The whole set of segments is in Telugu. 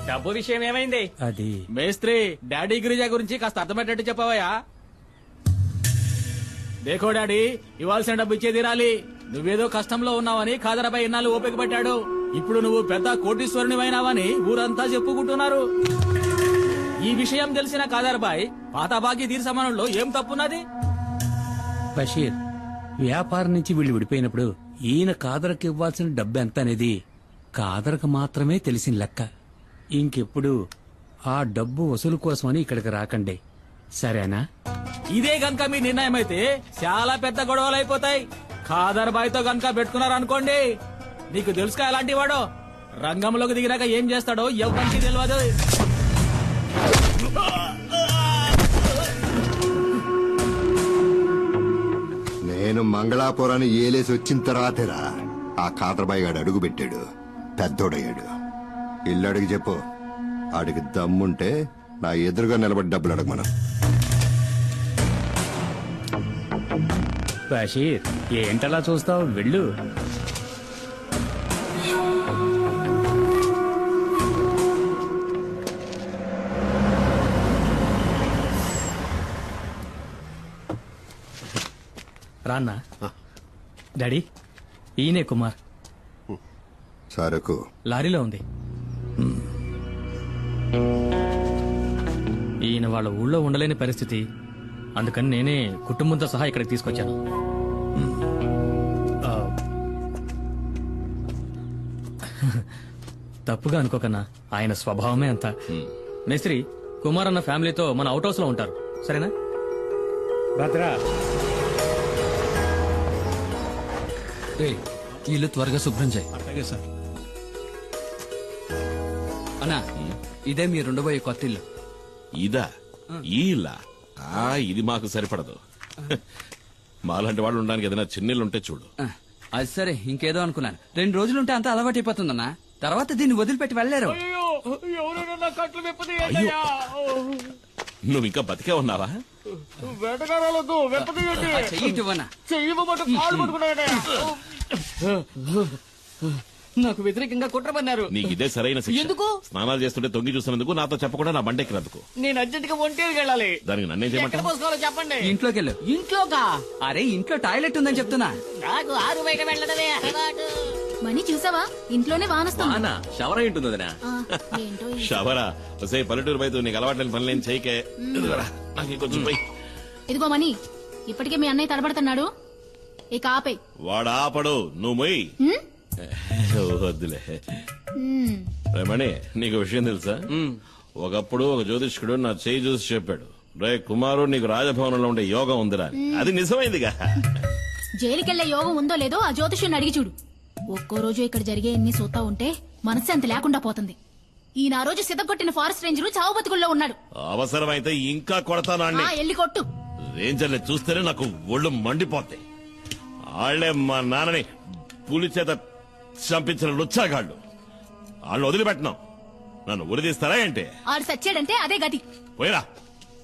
డబ్బు విషయం ఏమైంది? అది మేస్త్రి డాడీ గిరిజా గురించి కాస్త అర్థమయ్యేటట్టు చెప్పవయ్యా. దేఖో డాడీ, ఇవ్వాల్సిన డబ్బు ఇచ్చే తీరాలి. నువ్వేదో కష్టంలో ఉన్నావని ఖాదరాబాయ్ ఇన్నాళ్ళు ఓపిక పట్టాడు. ఇప్పుడు నువ్వు పెద్ద కోటీశ్వరునివైనావని ఊరంతా చెప్పుకుంటున్నారు. ఈ విషయం తెలిసిన ఖాదరాబాయ్ పాత బాకీ తీర్చమనంలో ఏం తప్పున్నది? బషీర్, వ్యాపారం నుంచి వీళ్ళు విడిపోయినప్పుడు ఈయన కాదరకు ఇవ్వాల్సిన డబ్బు ఎంత అనేది కాదరకు మాత్రమే తెలిసిన లెక్క. ఇంకెప్పుడు ఆ డబ్బు వసూలు కోసమని ఇక్కడికి రాకండి, సరేనా? ఇదే గనక మీ నిర్ణయం అయితే చాలా పెద్ద గొడవలు అయిపోతాయి. ఖాదర్బాయ్ తో గనక పెట్టుకున్నారనుకోండి, నీకు తెలుసుగా ఎలాంటి వాడో. రంగంలోకి దిగినాక ఏం చేస్తాడో ఎవరికి తెలియదు. నేను మంగళాపురాన్ని ఏలేసి వచ్చిన తర్వాతేరా ఆ ఖాదర్బాయ్ గాడు అడుగు పెట్టాడు, పెద్దోడయ్యాడు. ఇల్లు అడిగి చెప్పు, ఆడికి దమ్ముంటే నా ఎదురుగా నిలబడి డబ్బులు అడగమను. బషీర్, ఏంటలా చూస్తావు, వెళ్ళు. రాన్నా. డాడీ, ఈయనే కుమార్. సరుకు లారీలో ఉంది. ఈయన వాళ్ళ ఊళ్ళో ఉండలేని పరిస్థితి, అందుకని నేనే కుటుంబంతో సహా ఇక్కడికి తీసుకొచ్చాను. ఆ, తప్పుగా అనుకోకన్నా, ఆయన స్వభావమే అంత. మేస్త్రి, కుమార్ అన్న ఫ్యామిలీతో మన అవుట్ హౌస్ లో ఉంటారు, సరేనా? భద్రా, ఇల్లు త్వరగా శుభ్రం చేయి. అలాగే సార్. అన్నా, ఇదే మీరు ఉండబోయే కొత్త ఇల్లు. ఇదా? ఈ ఇల్లా? ఇది మాకు సరిపడదు. మాలాంటి వాళ్ళు ఉండడానికి ఏదైనా చిన్నిల్లు ఉంటే చూడు. అది సరే, ఇంకేదో అనుకున్నాను. 2 రోజులుంటే అంతా అలవాటు అయిపోతుందన్నా. తర్వాత దీన్ని వదిలిపెట్టి వెళ్ళలేరు. నువ్వు ఇంకా బతికే ఉన్నావా? నాకు వ్యతిరేకంగా కుట్రమన్నారు. నీకు ఇదే సరైన శిక్ష. ఎందుకు? స్నానాలు చేస్తుంటే తొంగి చూసినందుకు, నాతో చెప్పకుండా నా బండెక్కినందుకు. నేను అర్జెంట్ గా ఒంటేకి వెళ్ళాలి. దానికి నన్నేం చేయమంటావు? చెప్పండి. ఇంట్లోకి వెళ్ళు. ఇంట్లోకా? అరే, ఇంట్లో టాయిలెట్ ఉందని చెప్తున్నా. నాకు ఆరు బయట వెళ్ళడమే అలవాటు. మనీ చూసావా, ఇంట్లోనే వానొస్తుంది. షవర్ ఏంటుందో ఏంటో షవరా? వసే పల్లెటూరు బయట నీకు అలవాట్లేని పనులేం చేయకే. నాకు కొంచెం పోయి. ఇదిగో మనీ, ఇప్పటికే మీ అన్నయ్య తడబడుతున్నాడు, ఇక ఆపే. వాడు ఆపడు, నువ్వు మొయ్యి. వద్దులే. మణి, నీకు విషయం తెలుసా? ఒకప్పుడు ఒక జ్యోతిష్కుడు నా చేయి చూసి చెప్పాడు, రే కుమారు, నీకు రాజభవనంలో ఉండే యోగం ఉందిరా. అది నిజమైందిగా. జైలుకెళ్లే యోగం ఉందో లేదో ఆ జ్యోతిష్యుని అడిగి చూడు. ఒక్కో రోజు ఇక్కడ జరిగే ఎన్ని చూస్తా ఉంటే మనశ్శాంతి లేకుండా పోతుంది. ఈయన ఆ రోజు సిద్ధగొట్టిన ఫారెస్ట్ రేంజర్ చావు బతుకుల్లో ఉన్నాడు. అవసరమైతే ఇంకా కొడతాను. ఎల్లి కొట్టు. రేంజర్ని చూస్తేనే నాకు ఒళ్ళు మండిపోతాయి. వాళ్లే మా నాన్నని పులి చేత చంపించిన లుచ్చాగాళ్ళు. వాళ్ళు వదిలిపెట్టినాం, నన్ను ఉరిదీస్తారా ఏంటి? ఆడు సచ్చాడంటే అదే గతి. పోయిరా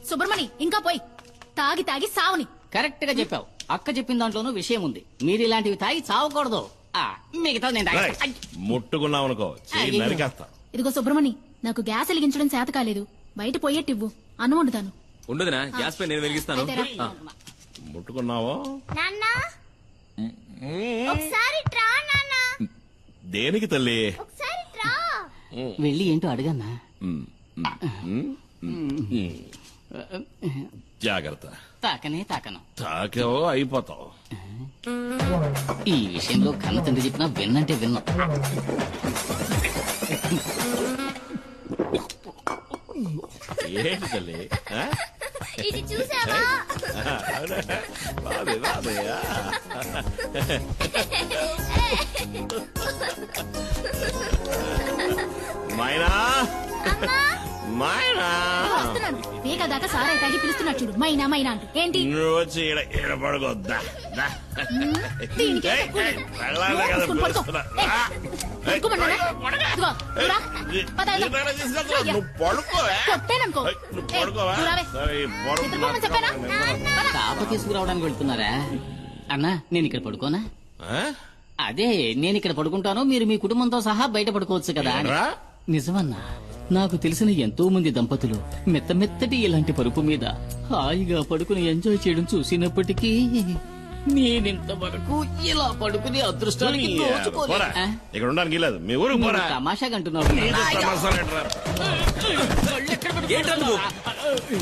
సుబ్రమణి, ఇంకా పోయి. తాగి తాగి సావుని. కరెక్ట్ గా చెప్పావు. అక్క చెప్పిన దాంట్లోనూ విషయం ఉంది. మీరు ఇలాంటివి తాగి చావకూడదు. మిగతా నేను ముట్టుకున్నావనుకో చెయ్యి నరికేస్తా. ఇదిగో సుబ్రమణి, నాకు గ్యాస్ వెలిగించడం చేత కాలేదు, బయట పోయేట్టివ్వు, అన్నం వండుతాను. ఉండదునా, గ్యాస్ పై నేను వెలిగిస్తాను. ముట్టుకున్నావో? ఒకసారి ట్రా నాన్నా. దేనికి తల్లి? ఒకసారి ట్రా. వెళ్ళి ఏంటో అడగన్నా. జాగ్రత్త. తాకనే తాకను. తాకేవో అయిపోతావు. ఈ విషయంలో కన్న తండ్రి చెప్పినా విన్నంటే విన్నా. ఏంటి తల్లి? ఇది చూసావా? రాదే రాదే. మైనా మైనా, పీక దాకా సారాయి తాగి పిలుస్తున్నాడు చూడు, మైనా మైనా అంటూ. ఏంటి నువ్వు వచ్చి ఈడ పడుకోద్దా? తాప తీసుకురావడానికి వెళ్తున్నారా? అన్నా, నేను ఇక్కడ పడుకోనా? అదే, నేను ఇక్కడ పడుకుంటాను, మీరు మీ కుటుంబంతో సహా బయట పడుకోవచ్చు కదా. నిజమన్నా? నాకు తెలిసిన ఎంతో మంది దంపతులు మెత్తటి ఇలాంటి పరుపు మీద హాయిగా పడుకుని ఎంజాయ్ చేయడం చూసినప్పటికీ నేనింతవరకు ఇలా పడుకునే అదృష్టానికి నోచుకోలేదు. పోరా. ఆ? ఇక్కడ ఉండడానికి లేదు మీ ఊరు నువ్వు పోరా తమాషాగా అంటున్నావు. నీకు తమాషాలేంట్రా?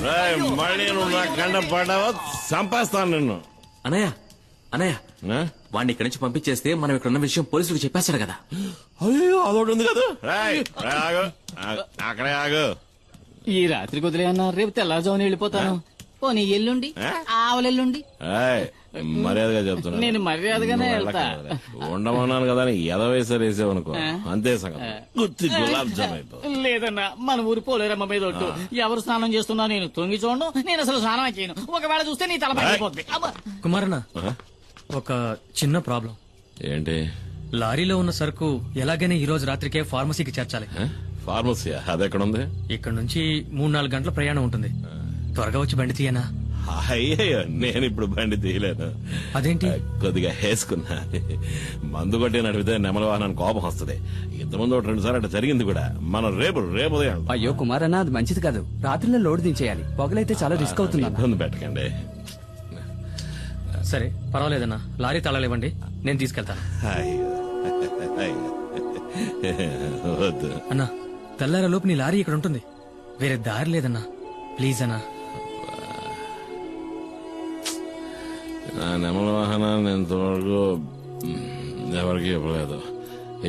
రేయ్, మళ్ళీ నువ్వు నా కండ పడ్డావా చంపేస్తాను నిన్ను అనయ్య అనయ్య ఆ? వాడిని ఇక్కడి నుంచి పంపించేస్తే మనం ఇక్కడ ఉన్న విషయం పోలీసులకు చెప్పేస్తాడు కదా. అయ్యో అదొకటి ఉంది కదా రేయ్, రేయ్, ఆగు అక్కడే ఆగు ఈ రాత్రికి వదిలేయన్నా, రేపు తెల్లారుజామున వెళ్ళిపోతాను. పోనీ ఎల్లుండి, ఆవలెల్లుండి. ఏయ్, మర్యాదగా చెప్తున్నా నేను మర్యాదగానే వెళ్తా. ఉండమన్నాను కదా అని ఎదవేసారు వేసావనుకో అంతే సంగతి గుత్తి గులాబ్ జామ్ అయిపోయి లేదన్నా, మన ఊరి పోలేరమ్మ మీద ఒట్టు. ఎవరు స్నానం చేస్తున్నా నేను తొంగి చూడను. నేను అసలు స్నానం చేయను. ఒకవేళ చూస్తే నీ తల పగిలిపోద్ది. అబ్బా. కుమారన్న ఒక చిన్న ప్రాబ్లం. ఏంటి లారీలో ఉన్న సరుకు ఎలాగైనా ఈ రోజు రాత్రికే ఫార్మసీకి చేర్చాలి. ఫార్మసీయా అది ఎక్కడ ఉంది ఇక్కడ నుంచి 3-4 గంటల ప్రయాణం ఉంటుంది. త్వరగా వచ్చి బండి తీయనా? అయ్యయ్యో నేను ఇప్పుడు బండి తీయలేను. అదేంటి? కొద్దిగా వేసుకున్నా. మందు కొట్టి నడిపితే నెమల వాహనానికి కోపం వస్తుంది. ఇంతకుముందు 2 సార్లు అట్లా జరిగింది కూడా. మనం రేపు ఉదయం అయ్యో కుమార్ అన్న, అది మంచిది కాదు. రాత్రిలో లోడ్ దించేయాలి. పొగలైతే చాలా రిస్క్ అవుతుంది అన్న. ఇబ్బంది పెట్టకండి. సరే పర్వాలేదన్నా, లారీ తాళాలు ఇవ్వండి, నేను తీసుకెళ్తాను. అయ్యో, అయ్యో. వద్దు అన్నా, తెల్లార లోపు నీ లారీ ఇక్కడ ఉంటుంది. వేరే దారి లేదన్నా, ప్లీజ్ అన్నా. నా నెమల వాహనాన్ని ఇంతవరకు ఎవరికి ఇవ్వలేదు.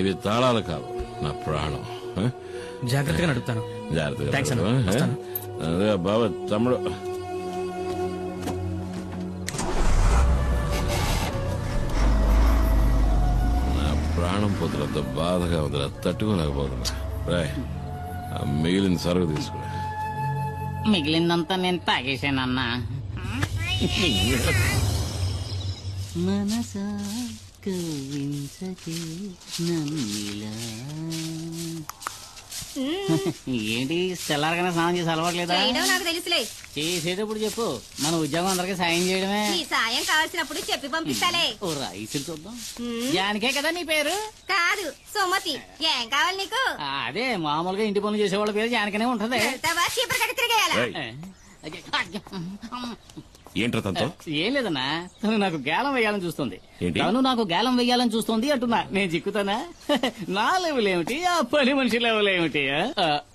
ఇవి తాళాలు కావు, నా ప్రాణం. జాగ్రత్తగా నడుపుతాను. Thanks అన్న. జాగ్రత్తగా వస్తాను. అదే బాబా తమ్ముడు. నా ప్రాణం పొద్దులతో బాధగా వదిలే తట్టుకోలేకపోతున్నా. రాయ్, ఆ మిగిలిన సరుకు తీసుకురా. మిగిలిందంతా నేను తాగేశానన్నా. మనసా కవ్వించకే నన్నిలా. ఏంటి తెల్లారగానే స్నానం చేసి అలవాట్లేదా? చేయడం నాకు తెలుసులే. చేసేటప్పుడు చెప్పు, మన ఉద్యోగం అందరికి సాయం చేయడమే. ఈ సాయం కావాల్సినప్పుడు చెప్పి పంపిస్తాలే. ఓ రైస్ చూద్దాం. జానికే కదా నీ పేరు? కాదు, సుమతి. ఏం కావాలి నీకు? అదే మామూలుగా ఇంటి పనులు చేసేవాళ్ళ పేరు జానికనే ఉంటది. వెళ్తావా చీపురు కట్టి తిరిగేయాలా? రేయ్, ఏంట్రా తనతో? ఏం లేదన్నా, తను నాకు గేలం వేయాలని చూస్తుంది. ఏంటి? తను నాకు గేలం వేయాలని చూస్తుంది అంటున్నా. నేను చిక్కుతానా? నా లెవెల్ ఏమిటి, ఆ పని మనిషి లెవెల్ ఏమిటి?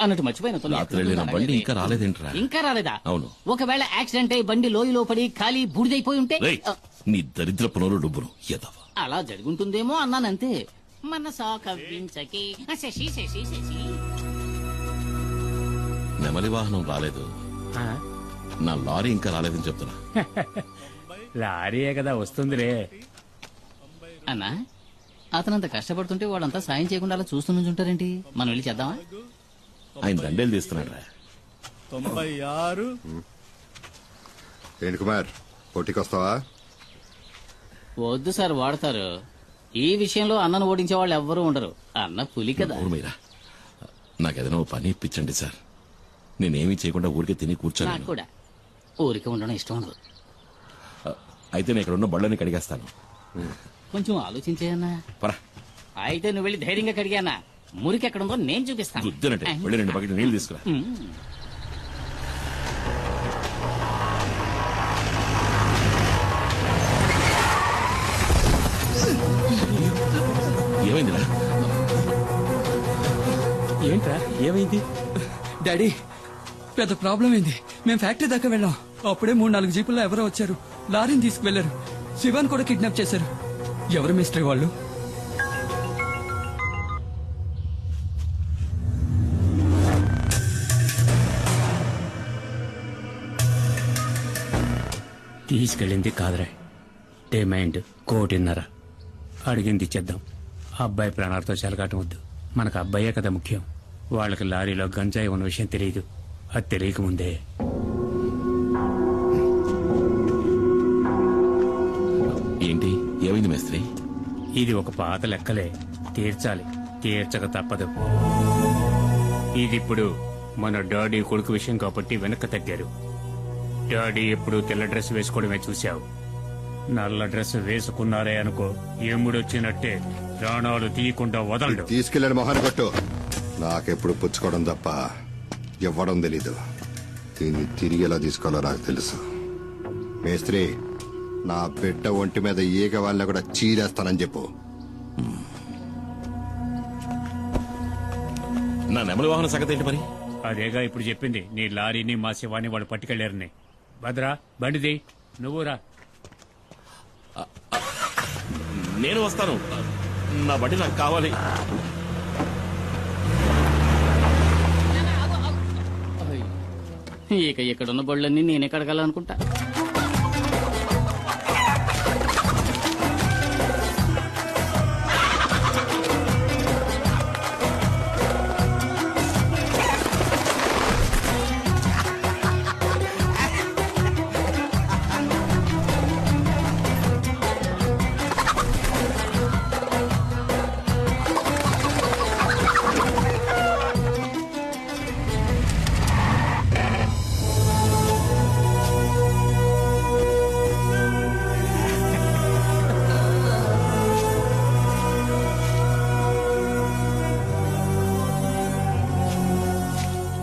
అన్నట్టు మర్చిపోయిన తను రాత్రి వెళ్ళిన బండి ఇంకా రాలేదేంట్రా? ఇంకా రాలేదా? అవును. ఒకవేళ యాక్సిడెంట్ అయి బండి లోయలో పడి ఖాళీ బూడిదైపోయి ఉంటే రేయ్, నీ దరిద్ర పనులు డబ్బులు ఎదవా. అలా జరుగుంటుందేమో అన్నానంతే. మనసా కవ్వించకి శశి శశి శశి. నెమలి వాహనం రాలేదు, నా లారీ ఇంకా రాలేదని చెప్తున్నా. లారీయే కదా వస్తుందిరే. అన్నా, అతనంత కష్టపడుతుంటే వాడంతా సాయం చేయకుండా అలా చూస్తూ నుంచుంటారేంటి? మనం వెళ్ళి చేద్దామా? ఆయన దండేలు తీస్తున్నాడు రా. 96. ఏంటి కుమార్, పోటీకి వస్తావా? వద్దు సార్, వాడతారు. ఈ విషయంలో అన్నను ఓడించే వాళ్ళు ఎవ్వరూ ఉండరు. అన్న పులి కదా. ఊరు మీరా, నాకేదైనా ఓ పని ఇప్పించండి సార్. నేనేమీ చేయకుండా ఊరికే తిని నాకు కూర్చోను. కూడా ఊరికే ఉండడం ఇష్టం ఉండదు. అయితే నేను ఇక్కడ ఉన్న బళ్ళని కడిగేస్తాను. కొంచెం ఆలోచించేయన్నా. పరా, అయితే నువ్వు వెళ్ళి ధైర్యంగా కడిగానా? మురికి ఎక్కడుందో నేను చూపిస్తాను. గుద్దినట్టే వెళ్ళి 2 బకెట్లు నీళ్లు తీసుకురా. ఏమైందిరా? ఏంట్రా ఏమైంది? డాడీ, పెద్ద ప్రాబ్లం అయింది. మేము ఫ్యాక్టరీ దాకా వెళ్ళాం. అప్పుడే 3-4 జీపుల్లో ఎవరో వచ్చారు. లారీని తీసుకువెళ్లారు. శివాన్ కూడా కిడ్నాప్ చేశారు. ఎవరు మిస్టరీ వాళ్ళు? తీసుకెళ్ళింది కాదురా, డిమాండ్ 1.5 అడిగింది ఇచ్చేద్దాం. అబ్బాయి ప్రాణాలతో చెలగాటం వద్దు. మనకు అబ్బాయే కదా ముఖ్యం. వాళ్ళకి లారీలో గంజాయి ఉన్న విషయం తెలియదు. అది తెలియకముందే ఏంటి ఏమైంది మేస్త్రి? ఇది ఒక పాత లెక్కలే, తీర్చాలి. తీర్చక తప్పదు. ఇది మన డాడీ కొడుకు విషయం కాబట్టి వెనక్కి తగ్గారు. డాడీ ఎప్పుడు తెల్ల డ్రెస్ వేసుకోవడమే చూశావు. నల్ల డ్రెస్ వేసుకున్నారే అనుకో, ఎముడొచ్చినట్టే ప్రాణాలు తీయకుండా వదలడు. తీసుకెళ్ళండి మొహాన్ని కొట్టు. నాకెప్పుడు పుచ్చుకోవడం తప్ప ఇవ్వడం తెలీదు. దీన్ని తిరిగి ఎలా తీసుకోవాలో నాకు తెలుసు. మేస్త్రి, నా బిడ్డ ఒంటి మీద ఈగ వాళ్ళ కూడా చీరేస్తానని చెప్పు. నా నెమలి వాహన సంగతి ఏంటి మరి? అదేగా ఇప్పుడు చెప్పింది. నీ లారీని మా శివాన్ని వాళ్ళు పట్టుకెళ్లారని. భద్రా బండిది, నువ్వు రా. నేను వస్తాను. నా బండి నాకు కావాలి. ఇక ఇక్కడున్న బళ్ళన్నీ నేనే కడగాలనుకుంటా.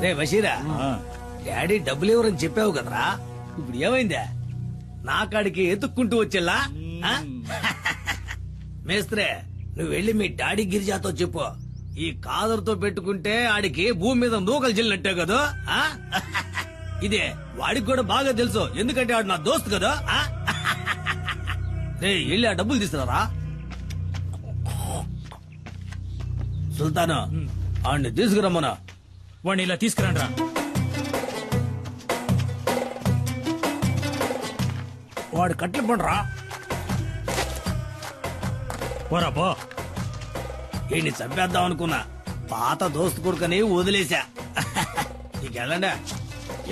రే బషీరా, డాడీ డబ్బులు ఎవరని చెప్పావు కదరా, ఇప్పుడు ఏమైందా? నా కాడికి ఎత్తుక్కుంటూ వచ్చేలా? ఆ? మేస్త్రే, నువ్వు వెళ్ళి మీ డాడీ గిరిజాతో చెప్పు, ఈ కాదరుతో పెట్టుకుంటే ఆడికి భూమి మీద నూకలు చెల్లినట్టే కదా. ఆ? ఇదే వాడికి కూడా బాగా తెలుసు, ఎందుకంటే ఆడు నా దోస్తు కదా. ఆ? రే వెళ్ళి ఆ డబ్బులు తీసుకురారా. సుల్తాను, ఆడిని తీసుకురమ్మనా. వాడిని ఇలా తీసుకురండి రా. వాడు కట్లు పండురా. పోరా పో. ఈయన్ని చంపేద్దాం అనుకున్నా, పాత దోస్తు కొడుకని వదిలేశా. నీకెళ్ళండి.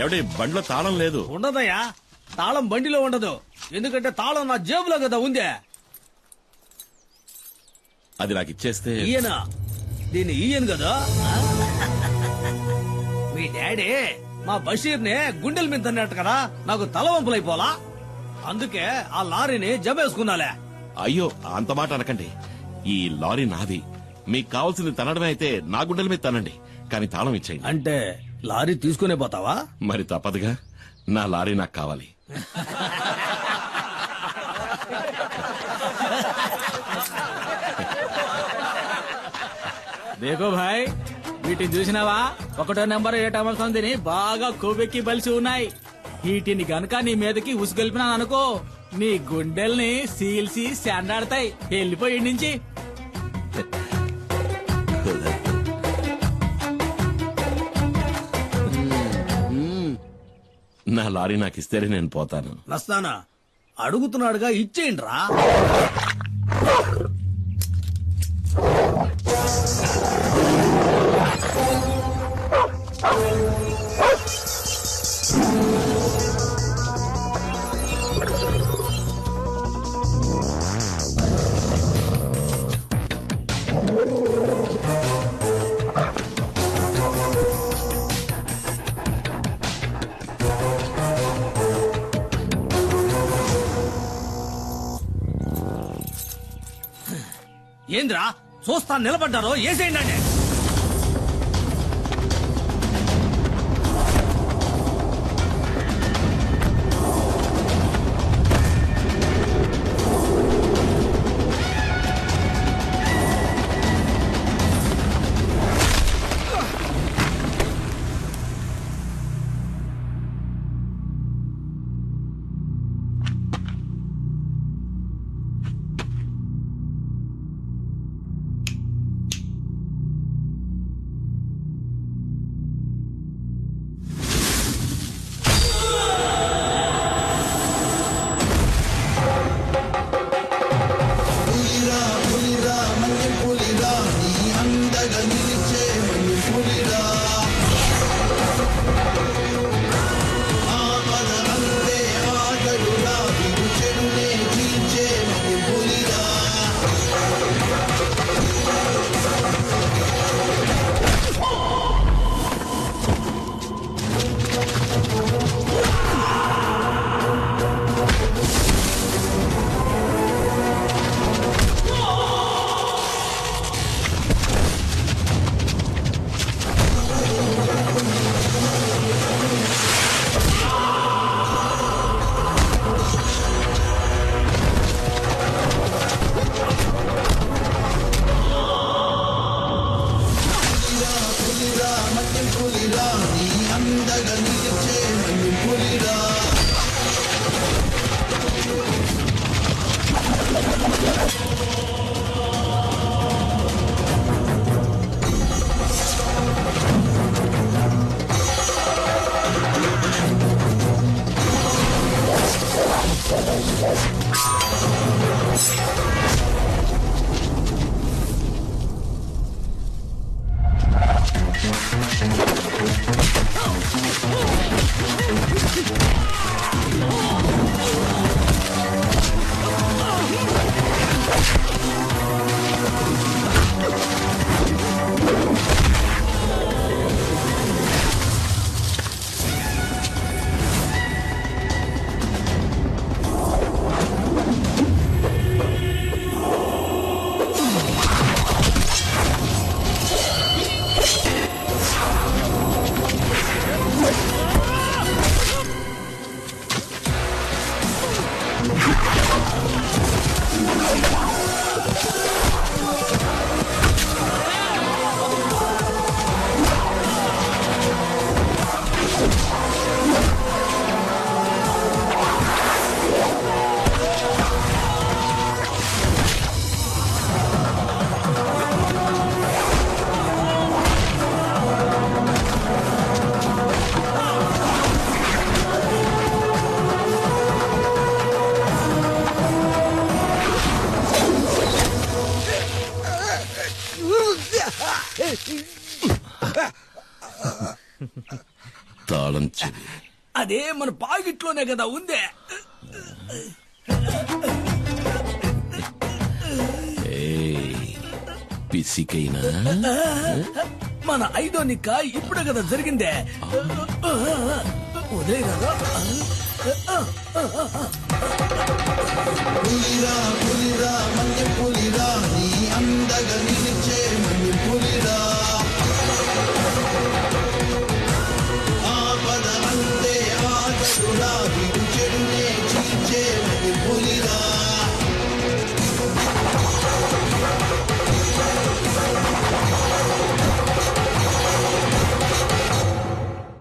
ఎవడి బండిలో తాళం లేదు? ఉండదయ్యా, తాళం బండిలో ఉండదు, ఎందుకంటే తాళం నా జేబులో కదా ఉందే. అది నాకు ఇచ్చేస్తే. ఈయన దీన్ని ఈయన కదా. మీ డాడీ మా బషీర్ని గుండెల మీద తన్నట్టు కదా, నాకు తలవంపులైపోలా, అందుకే ఆ లారీని జమేసుకున్నాలే. అయ్యో, అంత మాట అనకండి. ఈ లారీ నాది. మీకు కావాల్సింది తనడమే అయితే నా గుండెల మీద తనండి, కానీ తాళం ఇచ్చేయండి. అంటే లారీ తీసుకునే పోతావా? మరి తప్పదుగా, నా లారీ నాకు కావాలి. దేకో భాయ్, వీటిని చూసినావా? 1వ నెంబర్ 7వ సంధిని బాగా కొవ్వెక్కి బలిసి ఉన్నాయి. వీటిని గనక నీ మీదకి ఉసుగొల్పినాను అనుకో, నీ గుండెల్ని సీల్సి శాండాడతాయి. వెళ్ళిపోయి నుంచి. నా లారీ నాకు ఇస్తేనే నేను పోతాను. నస్తానా అడుగుతున్నాడుగా, ఇచ్చేయండి రా. ఏంద్రా చూస్తా నిలబడ్డారో, ఏసేయండి. తాళం చెవి అదే మన పాకెట్లోనే కదా ఉందే. పిసికైనా మన ఐదో నిక్క ఇప్పుడే కదా జరిగిందే. ఉదయ్ కదా ఆపద అంటే ఆగదురా చెడునే చీల్చే పులిరా